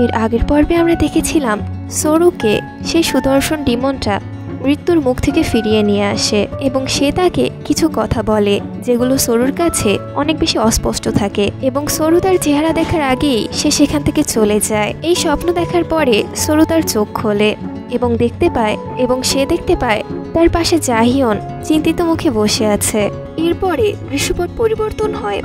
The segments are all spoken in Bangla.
এর আগের পর্বে আমরা দেখেছিলাম সরুকে সেই সুদর্শন ডিমনটা মৃত্যুর মুখ থেকে ফিরিয়ে নিয়ে আসে এবং সে তাকে কিছু কথা বলে যেগুলো সরুর কাছে অনেক বেশি অস্পষ্ট থাকে এবং সরু তার চেহারা দেখার আগেই সে সেখান থেকে চলে যায়। এই স্বপ্ন দেখার পরে সরু তার চোখ খোলে এবং সে দেখতে পায় তার পাশে জাহিয়ন চিন্তিত মুখে বসে আছে। এরপরে দৃশ্যপট পরিবর্তন হয়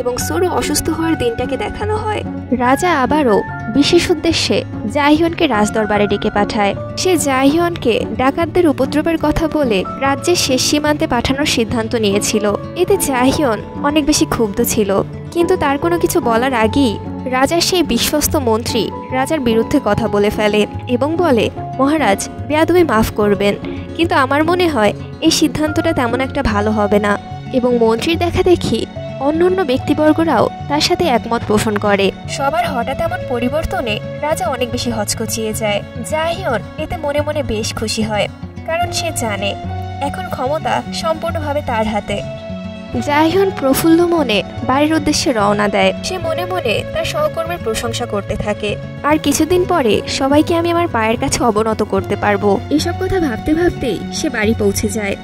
এবং সরু অসুস্থ হওয়ার দিনটাকে দেখানো হয়। রাজা আবারও বিশেষ উদ্দেশ্যে জাহিয়নকে রাজদরবারে ডেকে পাঠায়। সে জাহিয়নকে ডাকাতদের উপদ্রবের কথা বলে রাজ্যের শেষ সীমান্তে পাঠানোর সিদ্ধান্ত নিয়েছিল। এতে জাহিয়ন অনেক বেশি ক্ষুব্ধ ছিল, কিন্তু তার কোনো কিছু বলার আগেই রাজার সেই বিশ্বস্ত মন্ত্রী রাজার বিরুদ্ধে কথা বলে ফেলে এবং বলে, মহারাজ, বেয়াদবি মাফ করবেন, কিন্তু আমার মনে হয় এই সিদ্ধান্তটা তেমন একটা ভালো হবে না। এবং মন্ত্রীর দেখা দেখি অন্যান্য ব্যক্তিবর্গরাও তার সাথে একমত পোষণ করে। সবার হঠাৎ এমন পরিবর্তনে রাজা অনেক বেশি হচকচিয়ে যায়। জাহিয়ন এতে মনে মনে বেশ খুশি হয়, কারণ সে জানে এখন ক্ষমতা সম্পূর্ণভাবে তার হাতে। জাহিয়ন প্রফুল্ল মনে বাড়ির উদ্দেশ্যে রওনা দেয়। সে মনে মনে তার সহকর্মীর প্রশংসা করতে থাকে। আর কিছুদিন পরে সবাইকে আমি আমার পায়ের কাছে অবনত করতে পারবো, এসব কথা ভাবতে ভাবতেই সে বাড়ি পৌঁছে যায়।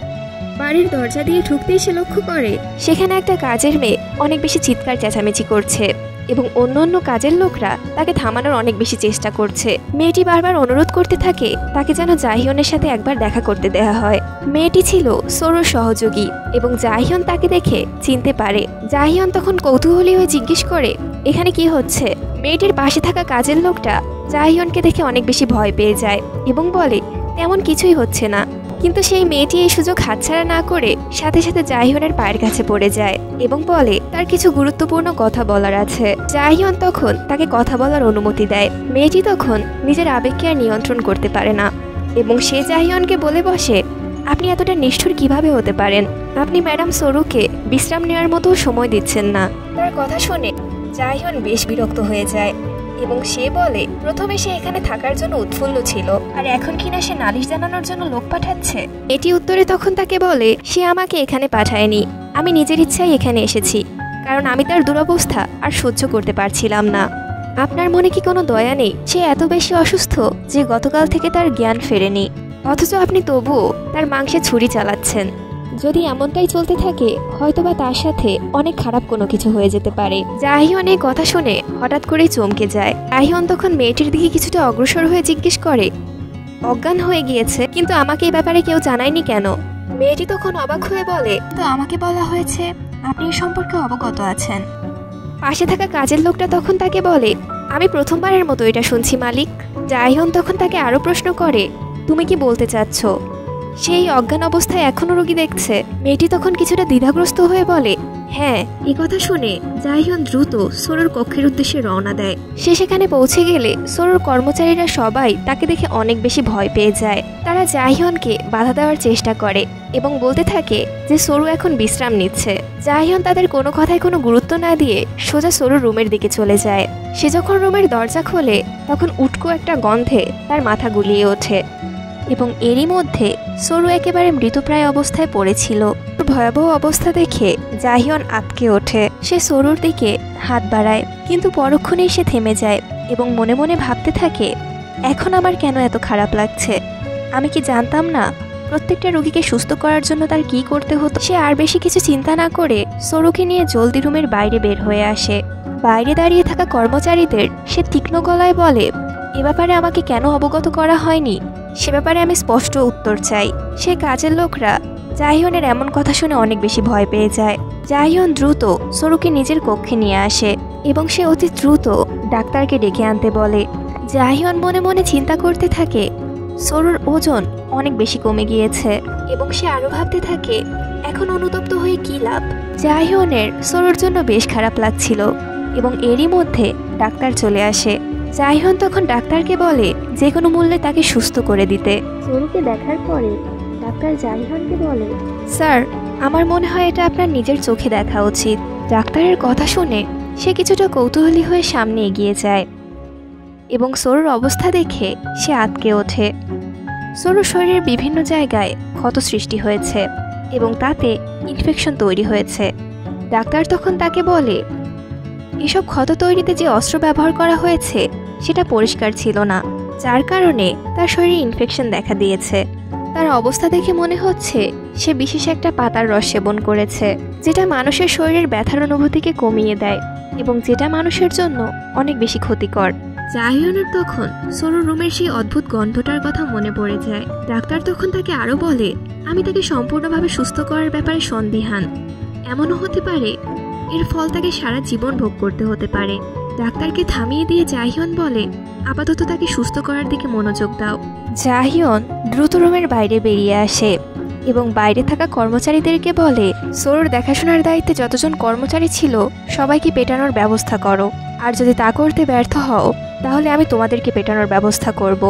বাড়ির দরজা দিয়ে ঢুকতেই সে লক্ষ্য করে সেখানে একটা কাজের মেয়ে অনেক বেশি চিৎকার চেঁচামেচি করছে এবং অন্য কাজের লোকরা তাকে থামানোর অনেক বেশি চেষ্টা করছে। মেয়েটি বারবার অনুরোধ করতে থাকে তাকে যেন জাহিয়নের সাথে একবার দেখা করতে দেয়া হয়। মেয়েটি ছিল সরুর সহযোগী এবং জাহিয়ন তাকে দেখে চিনতে পারে। জাহিয়ন তখন কৌতূহলী হয়ে জিজ্ঞেস করে, এখানে কি হচ্ছে? মেয়েটির পাশে থাকা কাজের লোকটা জাহিয়নকে দেখে অনেক বেশি ভয় পেয়ে যায় এবং বলে, তেমন কিছুই হচ্ছে না। কিন্তু সেই মেয়েটি এই সুযোগ হাতছাড়া না করে সাথে সাথে জাহিয়নের পায়ের কাছে পড়ে যায় এবং বলে তার কিছু গুরুত্বপূর্ণ কথা বলার আছে। জাহিয়ন তখন তাকে কথা বলার অনুমতি দেয়। মেয়েটি তখন নিজের আবেগকে আর নিয়ন্ত্রণ করতে পারে না এবং সে জাহিয়নকে বলে বসে, আপনি এতটা নিষ্ঠুর কিভাবে হতে পারেন? আপনি ম্যাডাম সরুকে বিশ্রাম নেওয়ার মতো সময় দিচ্ছেন না। তার কথা শুনে জাহিয়ন বেশ বিরক্ত হয়ে যায় এবং সে বলে, প্রথমে সে এখানে থাকার জন্য উৎফুল্ল ছিল, আর এখন কিনা সে নালিশ জানানোর জন্য লোক পাঠাচ্ছে। এটি উত্তরে তখন তাকে বলে, সে আমাকে এখানে পাঠায়নি, আমি নিজের ইচ্ছায় এখানে এসেছি, কারণ আমি তার দুরবস্থা আর সহ্য করতে পারছিলাম না। আপনার মনে কি কোনো দয়া নেই? সে এত বেশি অসুস্থ যে গতকাল থেকে তার জ্ঞান ফেরেনি, অথচ আপনি তবুও তার মাংসে ছুরি চালাচ্ছেন। যদি এমনটাই চলতে থাকে হয়তোবা তার সাথে অনেক খারাপ কোনো কিছু হয়ে যেতে পারে। জাহিয়ন এই কথা শুনে হঠাৎ করেই চমকে যায়। জাহিয়ন তখন মেয়েটির দিকে কিছুটা অগ্রসর হয়ে জিজ্ঞেস করে, অজ্ঞান হয়ে গিয়েছে, কিন্তু আমাকে এই ব্যাপারে কেউ জানায়নি কেন? মেয়েটি তখন অবাক হয়ে বলে, তো আমাকে বলা হয়েছে আপনি এ সম্পর্কে অবগত আছেন। পাশে থাকা কাজের লোকটা তখন তাকে বলে, আমি প্রথমবারের মতো এটা শুনছি মালিক। জাহিয়ন তখন তাকে আরো প্রশ্ন করে, তুমি কি বলতে চাচ্ছ সেই অজ্ঞান অবস্থায় এখনো রোগী দেখছে? মেয়েটি তখন কিছুটা দ্বিধাগ্রস্ত হয়ে বলে, হ্যাঁ। এই কথা শুনে জাহিয়ন দ্রুত সরুর কক্ষের উদ্দেশ্যে রওনা দেয়। সে সেখানে পৌঁছে গেলে সরুর কর্মচারীরা সবাই তাকে দেখে অনেক বেশি ভয় পেয়ে যায়। তারা জাহিয়নকে বাধা দেওয়ার চেষ্টা করে এবং বলতে থাকে যে সরু এখন বিশ্রাম নিচ্ছে। জাহিয়ন তাদের কোনো কথায় কোনো গুরুত্ব না দিয়ে সোজা সরুর রুমের দিকে চলে যায়। সে যখন রুমের দরজা খোলে তখন উটকো একটা গন্ধে তার মাথা গুলিয়ে ওঠে এবং এরই মধ্যে সরু একেবারে মৃতপ্রায় অবস্থায় পড়েছিল। ভয়াবহ অবস্থা দেখে জাহিয়ন আঁতকে ওঠে। সে সরুর দিকে হাত বাড়ায়, কিন্তু পরক্ষণেই সে থেমে যায় এবং মনে মনে ভাবতে থাকে, এখন আমার কেন এত খারাপ লাগছে? আমি কি জানতাম না প্রত্যেকটা রোগীকে সুস্থ করার জন্য তার কি করতে হতো? সে আর বেশি কিছু চিন্তা না করে সরুকে নিয়ে জলদি রুমের বাইরে বের হয়ে আসে। বাইরে দাঁড়িয়ে থাকা কর্মচারীদের সে তীক্ষ্ণ গলায় বলে, এ ব্যাপারে আমাকে কেন অবগত করা হয়নি? সে ব্যাপারে আমি স্পষ্ট উত্তর চাই। সে কাজের লোকরা জাহিয়নের এমন কথা শুনে অনেক বেশি ভয় পেয়ে যায়। জাহিয়ন দ্রুত সরুকে নিজের কক্ষে নিয়ে আসে এবং সে অতি দ্রুত ডাক্তারকে ডেকে আনতে বলে। জাহিয়ন মনে মনে চিন্তা করতে থাকে, সরুর ওজন অনেক বেশি কমে গিয়েছে এবং সে আরো ভাবতে থাকে, এখন অনুতপ্ত হয়ে কি লাভ? জাহিয়নের সরুর জন্য বেশ খারাপ লাগছিল এবং এরই মধ্যে ডাক্তার চলে আসে। জাহিয়ন তখন ডাক্তারকে বলে যে কোনো মূল্যে তাকে সুস্থ করে দিতে। সরুকে দেখার পরে ডাক্তার জাহিয়নকে বলে, স্যার, আমার মনে হয় এটা আপনার নিজের চোখে দেখা উচিত। ডাক্তারের কথা শুনে সে কিছুটা কৌতূহলী হয়ে সামনে এগিয়ে যায় এবং সরুর অবস্থা দেখে সে আঁতকে ওঠে। সরুর শরীরের বিভিন্ন জায়গায় ক্ষত সৃষ্টি হয়েছে এবং তাতে ইনফেকশন তৈরি হয়েছে। ডাক্তার তখন তাকে বলে, এসব ক্ষত তৈরিতে যে অস্ত্র ব্যবহার করা হয়েছে সেটা পরিষ্কার ছিল না, যার কারণে তার শরীরে ইনফেকশন দেখা দিয়েছে। তার অবস্থা দেখে মনে হচ্ছে সে বিশেষ একটা পাতার রস সেবন করেছে, যেটা মানুষের শরীরের ব্যথার অনুভূতিকে কমিয়ে দেয় এবং যেটা মানুষের জন্য অনেক বেশি ক্ষতিকর। জাহিয়নের তখন সরুর রুমের সেই অদ্ভুত গন্ধটার কথা মনে পড়ে যায়। ডাক্তার তখন তাকে আরো বলে, আমি তাকে সম্পূর্ণভাবে সুস্থ করার ব্যাপারে সন্দিহান। এমনও হতে পারে এর ফল তাকে সারা জীবন ভোগ করতে হতে পারে। ডাক্তারকে থামিয়ে দিয়ে জাহিয়ন বলে, আপাতত তাকে সুস্থ করার দিকে মনোযোগ দাও। জাহিয়ন দ্রুত রুমের বাইরে বেরিয়ে আসে এবং বাইরে থাকা কর্মচারীদেরকে বলে, সরুর দেখাশোনার দায়িত্বে যতজন কর্মচারী ছিল সবাইকে পেটানোর ব্যবস্থা করো, আর যদি তা করতে ব্যর্থ হও তাহলে আমি তোমাদেরকে পেটানোর ব্যবস্থা করব।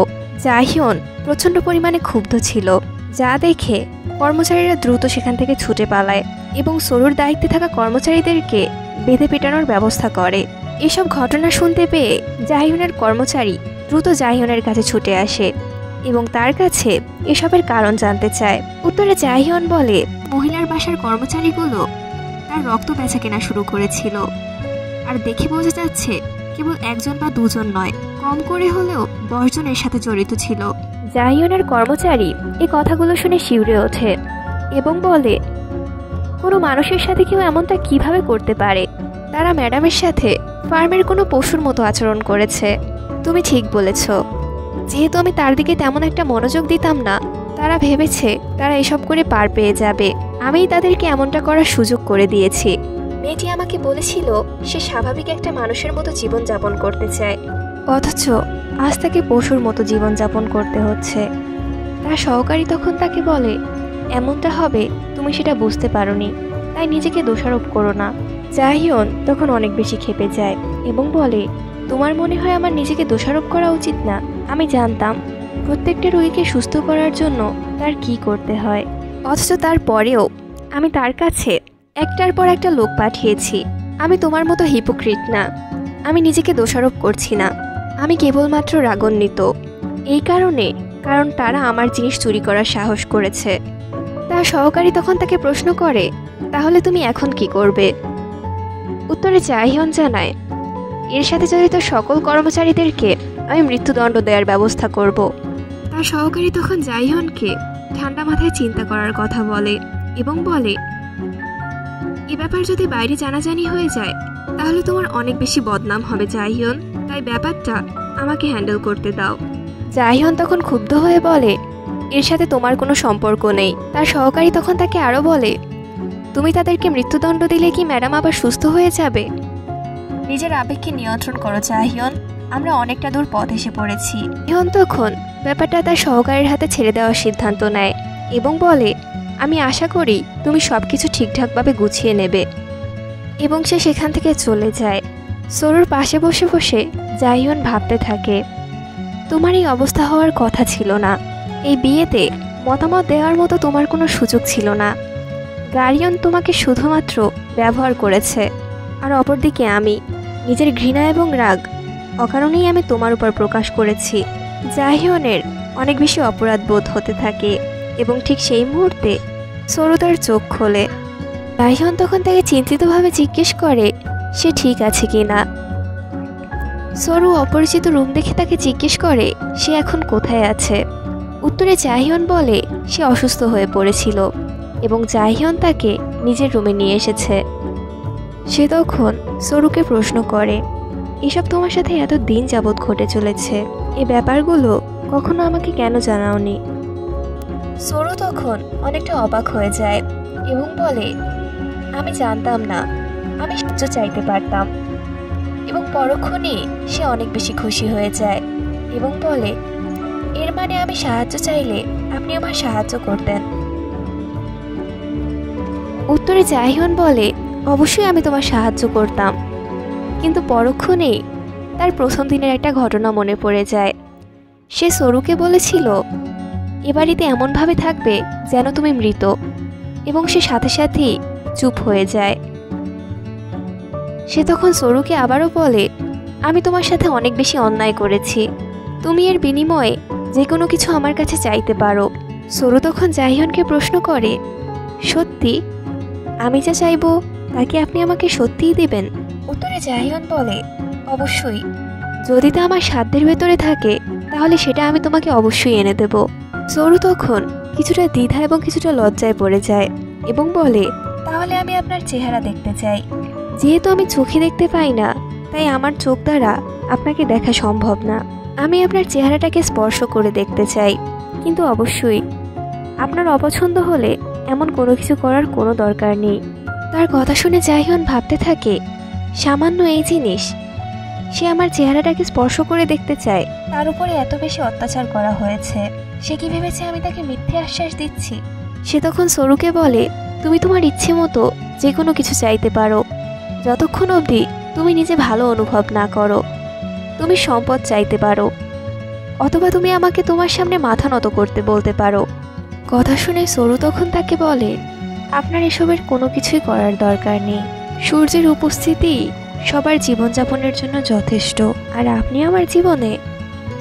জাহিয়ন প্রচণ্ড পরিমাণে ক্ষুব্ধ ছিল, যা দেখে কর্মচারীরা দ্রুত সেখান থেকে ছুটে পালায় এবং সরুর দায়িত্বে থাকা কর্মচারীদেরকে বেঁধে পেটানোর ব্যবস্থা করে। এসব ঘটনা শুনতে পেয়ে জাহিয়নের কর্মচারী দ্রুত জাহিয়নের কাছে ছুটে আসে এবং তার কাছে এসবের কারণ জানতে চায়। উত্তরে জাহিয়ন বলে, মহিলার বাসার কর্মচারীগুলো তার রক্ত বেচা কেনা শুরু করেছিল, আর দেখে বোঝা যাচ্ছে কেবল একজন বা দুজন নয়, কম করে হলেও 10 জন এর সাথে জড়িত ছিল। জাহিয়নের কর্মচারী এই কথাগুলো শুনে শিউরে ওঠে এবং বলে, কোনো মানুষের সাথে কেউ এমনটা কিভাবে করতে পারে? তারা ম্যাডামের সাথে ফার্মের কোনো পশুর মতো আচরণ করেছে। তুমি ঠিক বলেছ। যেহেতু আমি তার দিকে তেমন একটা মনোযোগ দিতাম না, তারা ভেবেছে তারা এসব করে পার পেয়ে যাবে। আমিই তাদেরকে এমনটা করার সুযোগ করে দিয়েছি। মেয়েটি আমাকে বলেছিল সে স্বাভাবিক একটা মানুষের মতো জীবনযাপন করতে চায়, অথচ আজ তাকে পশুর মতো জীবনযাপন করতে হচ্ছে। তার সহকারী তখন তাকে বলে, এমনটা হবে তুমি সেটা বুঝতে পারোনি, তাই নিজেকে দোষারোপ করো না। জাহিয়ন তখন অনেক বেশি ক্ষেপে যায় এবং বলে, তোমার মনে হয় আমার নিজেকে দোষারোপ করা উচিত না? আমি জানতাম প্রত্যেকটা রোগীকে সুস্থ করার জন্য তার কি করতে হয়, অথচ তারপরেও আমি তার কাছে একটার পর একটা লোক পাঠিয়েছি। আমি তোমার মতো হিপোক্রিট না। আমি নিজেকে দোষারোপ করছি না, আমি কেবলমাত্র রাগান্বিত এই কারণ তারা আমার জিনিস চুরি করার সাহস করেছে। তার সহকারী তখন তাকে প্রশ্ন করে, তাহলে তুমি এখন কি করবে? উত্তরে জাহিয়ন জানায়, এর সাথে জড়িত সকল কর্মচারীদেরকে আমি মৃত্যুদণ্ড দেওয়ার ব্যবস্থা করব। তার সহকারী তখন জাহিয়নকে ঠান্ডা মাথায় চিন্তা করার কথা বলে এবং বলে, এ ব্যাপার যদি বাইরে জানাজানি হয়ে যায় তাহলে তোমার অনেক বেশি বদনাম হবে জাহিয়ন, তাই ব্যাপারটা আমাকে হ্যান্ডেল করতে দাও। জাহিয়ন তখন ক্ষুব্ধ হয়ে বলে, এর সাথে তোমার কোনো সম্পর্ক নেই। তার সহকারী তখন তাকে আরও বলে, তুমি তাদেরকে মৃত্যুদণ্ড দিলে কি ম্যাডাম আবার সুস্থ হয়ে যাবে? নিজের আবেগকে নিয়ন্ত্রণ করো জাহিয়ন, আমরা অনেকটা দূর পথ এসে পড়েছি। জাহিয়ন তখন ব্যাপারটা তার সহকারীর হাতে ছেড়ে দেওয়ার সিদ্ধান্ত নেয় এবং বলে, আমি আশা করি তুমি সব কিছু ঠিকঠাকভাবে গুছিয়ে নেবে, এবং সে সেখান থেকে চলে যায়। সরুর পাশে বসে বসে জাহিয়ন ভাবতে থাকে, তোমার এই অবস্থা হওয়ার কথা ছিল না। এই বিয়েতে মতামত দেওয়ার মতো তোমার কোনো সুযোগ ছিল না। গার্ডিয়ান তোমাকে শুধুমাত্র ব্যবহার করেছে, আর অপরদিকে আমি নিজের ঘৃণা এবং রাগ অকারণেই আমি তোমার উপর প্রকাশ করেছি। জাহিয়নের অনেক বেশি অপরাধ বোধ হতে থাকে এবং ঠিক সেই মুহূর্তে সরু তার চোখ খোলে। জাহিয়ন তখন তাকে চিন্তিতভাবে জিজ্ঞেস করে সে ঠিক আছে কি না। সরু অপরিচিত রুম দেখে তাকে জিজ্ঞেস করে সে এখন কোথায় আছে। উত্তরে জাহিয়ন বলে সে অসুস্থ হয়ে পড়েছিল এবং জাহিয়ন তাকে নিজের রুমে নিয়ে এসেছে। সে তখন সরুকে প্রশ্ন করে, এসব তোমার সাথে এত দিন যাবৎ ঘটে চলেছে, এই ব্যাপারগুলো কখনো আমাকে কেন জানাওনি? সরু তখন অনেকটা অবাক হয়ে যায় এবং বলে, আমি জানতাম না, আমি সাহায্য চাইতে পারতাম। এবং পরক্ষণেই সে অনেক বেশি খুশি হয়ে যায় এবং বলে, এর মানে আমি সাহায্য চাইলে আপনি আমার সাহায্য করতেন? উত্তরে জাহিয়ন বলে, অবশ্যই আমি তোমার সাহায্য করতাম। কিন্তু পরক্ষণেই তার প্রথম দিনের একটা ঘটনা মনে পড়ে যায়। সে সরুকে বলেছিল এ বাড়িতে এমনভাবে থাকবে যেন তুমি মৃত, এবং সে সাথে সাথেই চুপ হয়ে যায়। সে তখন সরুকে আবারও বলে, আমি তোমার সাথে অনেক বেশি অন্যায় করেছি, তুমি এর বিনিময়ে যে কোনো কিছু আমার কাছে চাইতে পারো। সরু তখন জাহিয়নকে প্রশ্ন করে, সত্যি? আমি যা চাইবো তা কি আপনি আমাকে সত্যিই দিবেন? উত্তরে জাহিয়ন বলে, অবশ্যই, যদি তা আমার সাধ্যের ভেতরে থাকে তাহলে সেটা আমি তোমাকে অবশ্যই এনে দেব। সরু তখন কিছুটা দ্বিধা এবং কিছুটা লজ্জায় পড়ে যায় এবং বলে, তাহলে আমি আপনার চেহারা দেখতে চাই। যেহেতু আমি চোখে দেখতে পাই না, তাই আমার চোখ দ্বারা আপনাকে দেখা সম্ভব না। আমি আপনার চেহারাটাকে স্পর্শ করে দেখতে চাই, কিন্তু অবশ্যই আপনার অপছন্দ হলে এমন কোনো কিছু করার কোনো দরকার নেই। তার কথা শুনে জাহিয়ন ভাবতে থাকে, সামান্য এই জিনিস, সে আমার চেহারাটাকে স্পর্শ করে দেখতে চায়, তার উপরে এত বেশি অত্যাচার করা হয়েছে। সে কি ভেবেছে আমি তাকে মিথ্যে আশ্বাস দিচ্ছি? সে তখন সরুকে বলে, তুমি তোমার ইচ্ছে মতো যে কোনো কিছু চাইতে পারো, যতক্ষণ অবধি তুমি নিজে ভালো অনুভব না করো। তুমি সম্পদ চাইতে পারো, অথবা তুমি আমাকে তোমার সামনে মাথা নত করতে বলতে পারো। কথা শুনে সরু তখন তাকে বলে, আপনার এসবের কোনো কিছুই করার দরকার নেই। সূর্যের উপস্থিতি সবার জীবনযাপনের জন্য যথেষ্ট, আর আপনি আমার জীবনে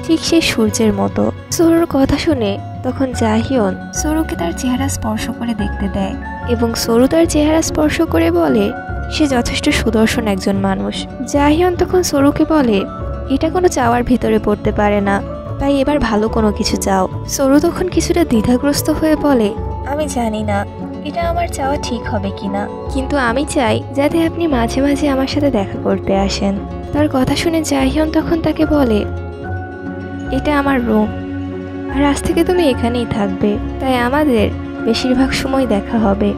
ঠিক সেই সূর্যের মতো। সরুর কথা শুনে তখন জাহিয়ন সরুকে তার চেহারা স্পর্শ করে দেখতে দেয় এবং সরু তার চেহারা স্পর্শ করে বলে, সে যথেষ্ট সুদর্শন একজন মানুষ। জাহিয়ন তখন সরুকে বলে, এটা কোনো চাওয়ার ভিতরে পড়তে পারে না, তাই এবার ভালো কোনো কিছু চাও। সরু তখন কিছুটা দ্বিধাগ্রস্ত হয়ে বলে, আমি জানি না এটা আমার চাওয়া ঠিক হবে কিনা, কিন্তু আমি চাই যাতে আপনি মাঝে মাঝে আমার সাথে দেখা করতে আসেন। তার কথা শুনে জাহিয়ন তখন তাকে বলে, এটা আমার রুম, আর আজ থেকে তুমি এখানেই থাকবে, তাই আমাদের বেশিরভাগ সময় দেখা হবে।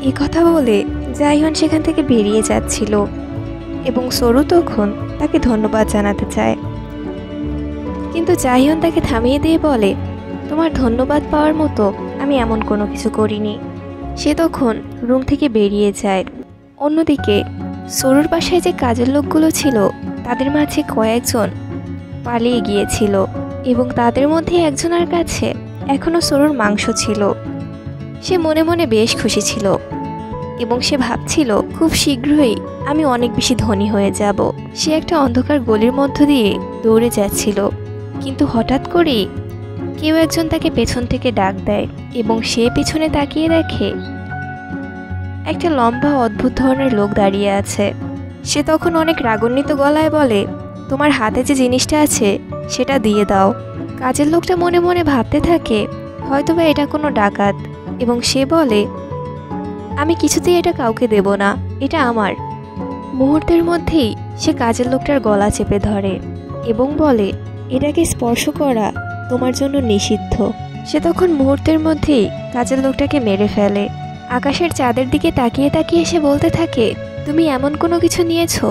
এই কথা বলে জাহিয়ন সেখান থেকে বেরিয়ে যাচ্ছিল এবং সরু তখন তাকে ধন্যবাদ জানাতে চায়, কিন্তু জাহিয়ন তাকে থামিয়ে দিয়ে বলে, তোমার ধন্যবাদ পাওয়ার মতো আমি এমন কোনো কিছু করিনি। সে তখন রুম থেকে বেরিয়ে যায়। অন্যদিকে সরুর বাসায় যে কাজের লোকগুলো ছিল তাদের মাঝে কয়েকজন পালিয়ে গিয়েছিল এবং তাদের মধ্যে একজনের কাছে এখনও সরুর মাংস ছিল। সে মনে মনে বেশ খুশি ছিল এবং সে ভাবছিল, খুব শীঘ্রই আমি অনেক বেশি ধনী হয়ে যাব। সে একটা অন্ধকার গলির মধ্য দিয়ে দৌড়ে যাচ্ছিল, কিন্তু হঠাৎ করেই কেউ একজন তাকে পেছন থেকে ডাক দেয় এবং সে পেছনে তাকিয়ে দেখে একটা লম্বা অদ্ভুত ধরনের লোক দাঁড়িয়ে আছে। সে তখন অনেক রাগান্বিত গলায় বলে, তোমার হাতে যে জিনিসটা আছে সেটা দিয়ে দাও। কাজের লোকটা মনে মনে ভাবতে থাকে, হয়তোবা এটা কোনো ডাকাত, এবং সে বলে, আমি কিছুতেই এটা কাউকে দেব না, এটা আমার। মুহূর্তের মধ্যেই সে কাজের লোকটার গলা চেপে ধরে এবং বলে, এটাকে স্পর্শ করা তোমার জন্য নিষিদ্ধ। সে তখন মুহূর্তের মধ্যেই কাজের লোকটাকে মেরে ফেলে। আকাশের চাঁদের দিকে তাকিয়ে তাকিয়ে সে বলতে থাকে, তুমি এমন কোনো কিছু নিয়েছো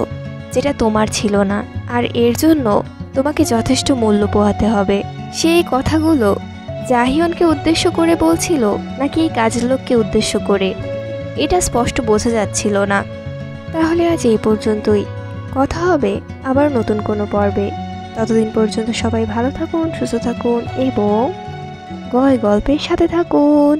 যেটা তোমার ছিল না, আর এর জন্য তোমাকে যথেষ্ট মূল্য পোহাতে হবে। সে এই কথাগুলো জাহিয়নকে উদ্দেশ্য করে বলছিল নাকি এই কাজের লোককে উদ্দেশ্য করে, এটা স্পষ্ট বোঝা যাচ্ছিল না। তাহলে আজ এই পর্যন্তই, কথা হবে আবার নতুন কোনো পর্বে। ততদিন পর্যন্ত সবাই ভালো থাকুন, সুস্থ থাকুন এবং গল্পের সাথে থাকুন।